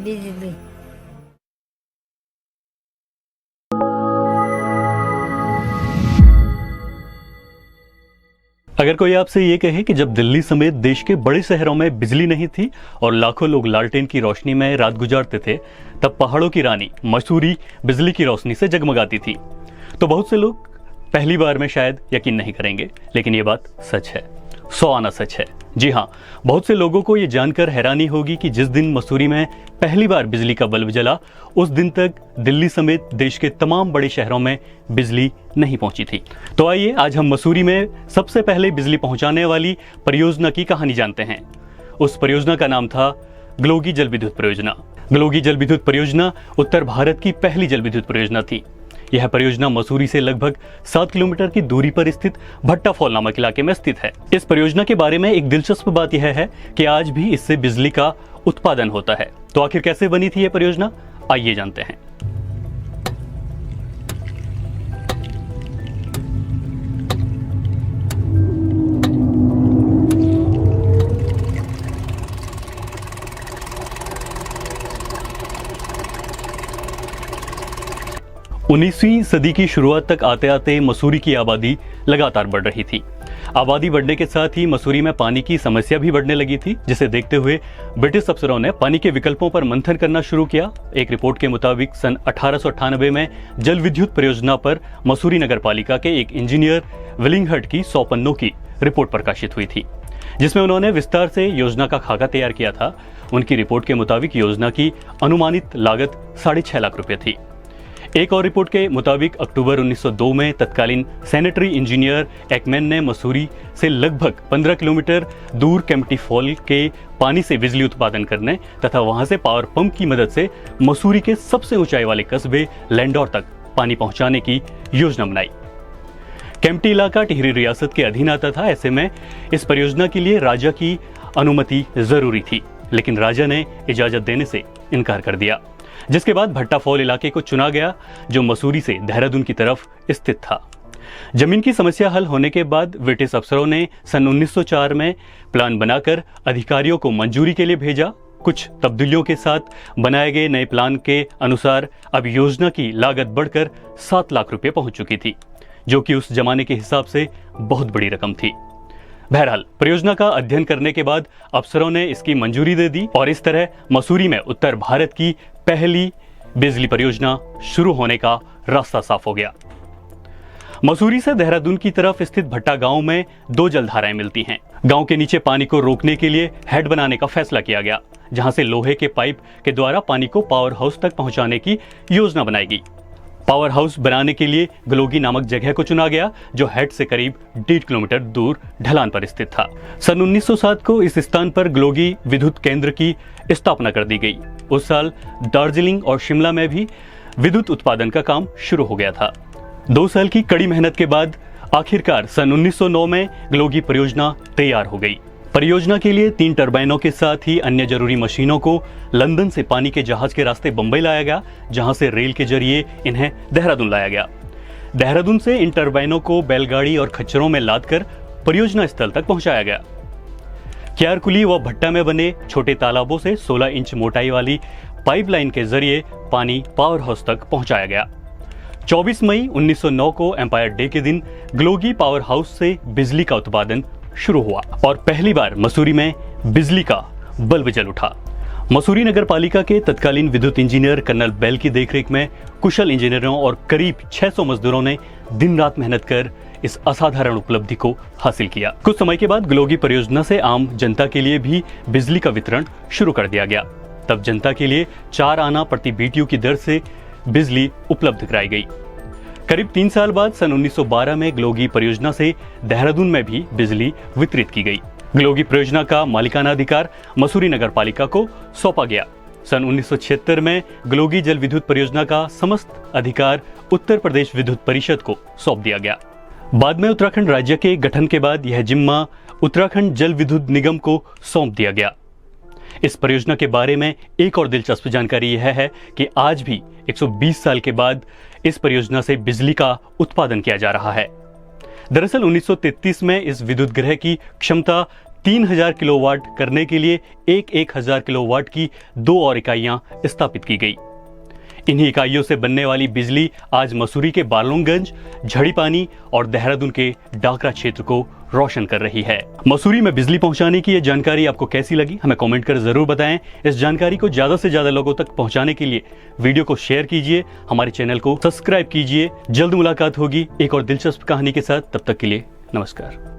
बिजली। अगर कोई आपसे ये कहे कि जब दिल्ली समेत देश के बड़े शहरों में बिजली नहीं थी और लाखों लोग लालटेन की रोशनी में रात गुजारते थे, तब पहाड़ों की रानी मसूरी बिजली की रोशनी से जगमगाती थी, तो बहुत से लोग पहली बार में शायद यकीन नहीं करेंगे, लेकिन ये बात सच है, 100 आना सच है। जी हाँ, बहुत से लोगों को ये जानकर हैरानी होगी कि जिस दिन मसूरी में पहली बार बिजली का बल्ब जला, उस दिन तक दिल्ली समेत देश के तमाम बड़े शहरों में बिजली नहीं पहुंची थी। तो आइए आज हम मसूरी में सबसे पहले बिजली पहुंचाने वाली परियोजना की कहानी जानते हैं। उस परियोजना का नाम था ग्लोगी जल विद्युत परियोजना। ग्लोगी जल विद्युत परियोजना उत्तर भारत की पहली जल विद्युत परियोजना थी। यह परियोजना मसूरी से लगभग 7 किलोमीटर की दूरी पर स्थित भट्टा फॉल नामक इलाके में स्थित है। इस परियोजना के बारे में एक दिलचस्प बात यह है कि आज भी इससे बिजली का उत्पादन होता है। तो आखिर कैसे बनी थी यह परियोजना, आइए जानते हैं। उन्नीसवीं सदी की शुरुआत तक आते आते मसूरी की आबादी लगातार बढ़ रही थी। आबादी बढ़ने के साथ ही मसूरी में पानी की समस्या भी बढ़ने लगी थी, जिसे देखते हुए ब्रिटिश अफसरों ने पानी के विकल्पों पर मंथन करना शुरू किया। एक रिपोर्ट के मुताबिक सन 1898 में जल विद्युत परियोजना पर मसूरी नगर पालिका के एक इंजीनियर विलिंगहर्ट की 100 पन्नों की रिपोर्ट प्रकाशित हुई थी, जिसमें उन्होंने विस्तार से योजना का खाका तैयार किया था। उनकी रिपोर्ट के मुताबिक योजना की अनुमानित लागत 6.5 लाख रुपए थी। एक और रिपोर्ट के मुताबिक अक्टूबर 1902 में तत्कालीन सैनिटरी इंजीनियर एकमैन ने मसूरी से लगभग 15 किलोमीटर दूर केम्प्टी फॉल के पानी से बिजली उत्पादन करने तथा वहां से पावर पंप की मदद से मसूरी के सबसे ऊंचाई वाले कस्बे लैंडौर तक पानी पहुंचाने की योजना बनाई। केम्प्टी इलाका टिहरी रियासत के अधीन आता था। ऐसे में इस परियोजना के लिए राजा की अनुमति जरूरी थी, लेकिन राजा ने इजाजत देने से इनकार कर दिया, जिसके बाद भट्टा फॉल इलाके को चुना गया, जो मसूरी से देहरादून की तरफ स्थित था। जमीन की समस्या हल होने के बाद ब्रिटिश अफसरों ने सन 1904 में प्लान बनाकर अधिकारियों को मंजूरी के लिए भेजा। कुछ तब्दीलियों के साथ बनाए गए नए प्लान के अनुसार अब योजना की लागत बढ़कर 7 लाख रुपए पहुंच चुकी थी, जो कि उस जमाने के हिसाब से बहुत बड़ी रकम थी। बहरहाल परियोजना का अध्ययन करने के बाद अफसरों ने इसकी मंजूरी दे दी और इस तरह मसूरी में उत्तर भारत की पहली बिजली परियोजना शुरू होने का रास्ता साफ हो गया। मसूरी से देहरादून की तरफ स्थित भट्टा गांव में 2 जलधाराएं मिलती हैं। गांव के नीचे पानी को रोकने के लिए हेड बनाने का फैसला किया गया, जहां से लोहे के पाइप के द्वारा पानी को पावर हाउस तक पहुंचाने की योजना बनाई गई। पावर हाउस बनाने के लिए ग्लोगी नामक जगह को चुना गया, जो हेड से करीब 1.5 किलोमीटर दूर ढलान पर स्थित था। सन 1907 को इस स्थान पर ग्लोगी विद्युत केंद्र की स्थापना कर दी गई। उस साल दार्जिलिंग और शिमला में भी विद्युत उत्पादन का काम शुरू हो गया था। 2 साल की कड़ी मेहनत के बाद आखिरकार सन 1909 में ग्लोगी परियोजना तैयार हो गई। परियोजना के लिए 3 टरबाइनों के साथ ही अन्य जरूरी मशीनों को लंदन से पानी के जहाज के रास्ते बंबई लाया गया, जहां से रेल के जरिए इन्हें देहरादून लाया गया। देहरादून से इन टरबाइनों को बैलगाड़ी और खच्चरों में लादकर परियोजना स्थल तक पहुंचाया गया। क्यारकुली व भट्टा में बने छोटे तालाबों से 16 इंच मोटाई वाली पाइपलाइन के जरिए पानी पावर हाउस तक पहुंचाया गया। 24 मई 1909 को एम्पायर डे के दिन ग्लोगी पावर हाउस से बिजली का उत्पादन शुरू हुआ और पहली बार मसूरी में बिजली का बल्ब जल उठा। मसूरी नगर पालिका के तत्कालीन विद्युत इंजीनियर कर्नल बेल की देखरेख में कुशल इंजीनियरों और करीब 600 मजदूरों ने दिन रात मेहनत कर इस असाधारण उपलब्धि को हासिल किया। कुछ समय के बाद ग्लोगी परियोजना से आम जनता के लिए भी बिजली का वितरण शुरू कर दिया गया। तब जनता के लिए 4 आना प्रति BTU की दर से बिजली उपलब्ध कराई गई। करीब 3 साल बाद सन 1912 में ग्लोगी परियोजना से देहरादून में भी बिजली वितरित की गई। ग्लोगी परियोजना का मालिकाना अधिकार मसूरी नगर पालिका को सौंपा गया। सन 1976 में ग्लोगी जल विद्युत परियोजना का समस्त अधिकार उत्तर प्रदेश विद्युत परिषद को सौंप दिया गया। बाद में उत्तराखंड राज्य के गठन के बाद यह जिम्मा उत्तराखंड जल विद्युत निगम को सौंप दिया गया। इस परियोजना के बारे में एक और दिलचस्प जानकारी यह है कि आज भी 120 साल के बाद इस परियोजना से बिजली का उत्पादन किया जा रहा है। दरअसल 1933 में इस विद्युत गृह की क्षमता 3000 किलोवाट करने के लिए 1000 किलोवाट की 2 और इकाइयां स्थापित की गई। इन्हीं इकाइयों से बनने वाली बिजली आज मसूरी के बालोंगंज, झड़ीपानी और देहरादून के डाकरा क्षेत्र को रोशन कर रही है। मसूरी में बिजली पहुंचाने की यह जानकारी आपको कैसी लगी, हमें कमेंट कर जरूर बताएं। इस जानकारी को ज्यादा से ज्यादा लोगों तक पहुंचाने के लिए वीडियो को शेयर कीजिए, हमारे चैनल को सब्सक्राइब कीजिए। जल्द मुलाकात होगी एक और दिलचस्प कहानी के साथ, तब तक के लिए नमस्कार।